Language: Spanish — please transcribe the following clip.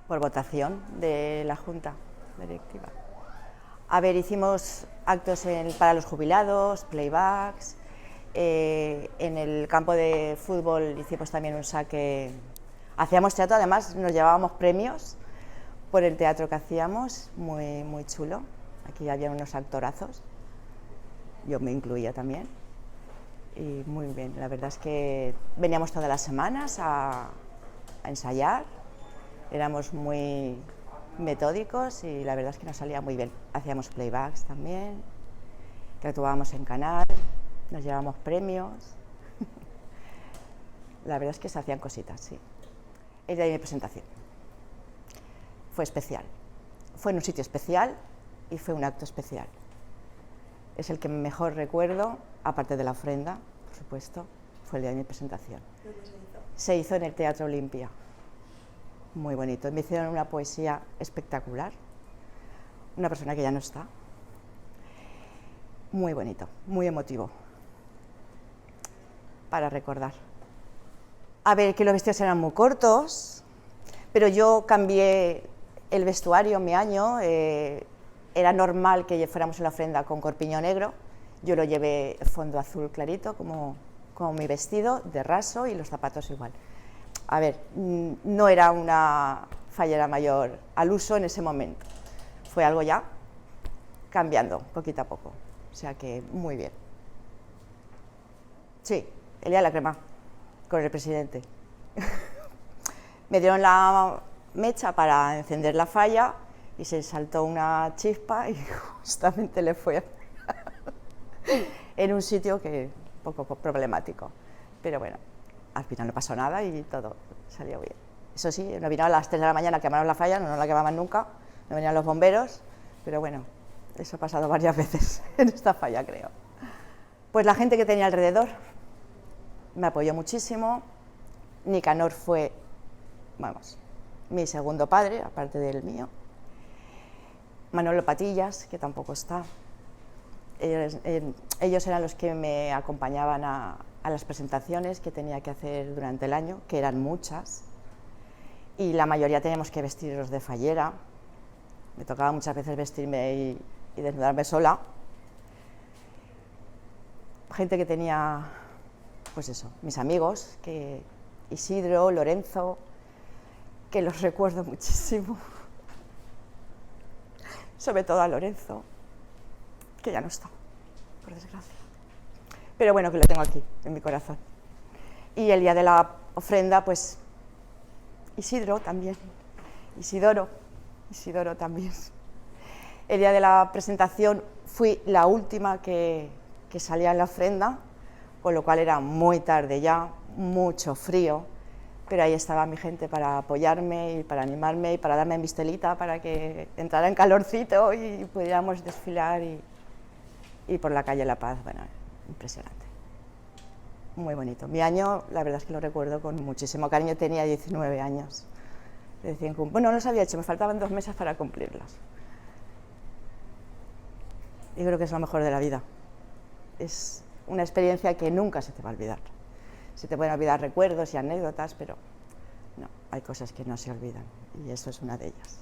por votación de la Junta Directiva. A ver, hicimos actos para los jubilados, playbacks, en el campo de fútbol hicimos también un saque, hacíamos teatro, además nos llevábamos premios por el teatro que hacíamos, muy chulo, aquí había unos actorazos, yo me incluía también, y muy bien, la verdad es que veníamos todas las semanas a ensayar, éramos muy metódicos y la verdad es que nos salía muy bien. Hacíamos playbacks también, que actuábamos en canal, nos llevábamos premios. La verdad es que se hacían cositas, sí. El día de mi presentación fue especial. Fue en un sitio especial y fue un acto especial. Es el que mejor recuerdo, aparte de la ofrenda, por supuesto, fue el día de mi presentación. ¿Dónde se hizo? Se hizo en el Teatro Olimpia. Muy bonito. Me hicieron una poesía espectacular. Una persona que ya no está. Muy bonito, muy emotivo. Para recordar. A ver, que los vestidos eran muy cortos, pero yo cambié el vestuario mi año. Era normal que fuéramos en la ofrenda con corpiño negro. Yo lo llevé fondo azul clarito, como mi vestido, de raso, y los zapatos igual. A ver, no era una fallera mayor al uso en ese momento. Fue algo ya cambiando poquito a poco. O sea que muy bien. Sí, el día de la crema, con el presidente. Me dieron la mecha para encender la falla y se saltó una chispa y justamente le fue en un sitio que un poco problemático. Pero bueno, al final no pasó nada y todo salió bien. Eso sí, no vino a las 3 de la mañana a quemaron la falla, no la quemaban nunca, no venían los bomberos, pero bueno, eso ha pasado varias veces en esta falla, creo. Pues la gente que tenía alrededor me apoyó muchísimo. Nicanor fue, vamos, mi segundo padre, aparte del mío. Manolo Patillas, que tampoco está. Ellos eran los que me acompañaban a las presentaciones que tenía que hacer durante el año, que eran muchas, y la mayoría teníamos que vestirnos de fallera. Me tocaba muchas veces vestirme y desnudarme sola. Gente que tenía, pues eso, mis amigos, que Isidro, Lorenzo, que los recuerdo muchísimo, sobre todo a Lorenzo, que ya no está, por desgracia. Pero bueno, que lo tengo aquí, en mi corazón. Y el día de la ofrenda, pues, Isidro también, Isidoro también. El día de la presentación fui la última que salía en la ofrenda, con lo cual era muy tarde ya, mucho frío, pero ahí estaba mi gente para apoyarme y para animarme y para darme mi estelita para que entrara en calorcito y pudiéramos desfilar y por la calle La Paz. Bueno, impresionante, muy bonito. Mi año, la verdad es que lo recuerdo con muchísimo cariño, tenía 19 años. Bueno, no los había hecho, me faltaban 2 meses para cumplirlos. Y creo que es lo mejor de la vida. Es una experiencia que nunca se te va a olvidar. Se te pueden olvidar recuerdos y anécdotas, pero no, hay cosas que no se olvidan y eso es una de ellas.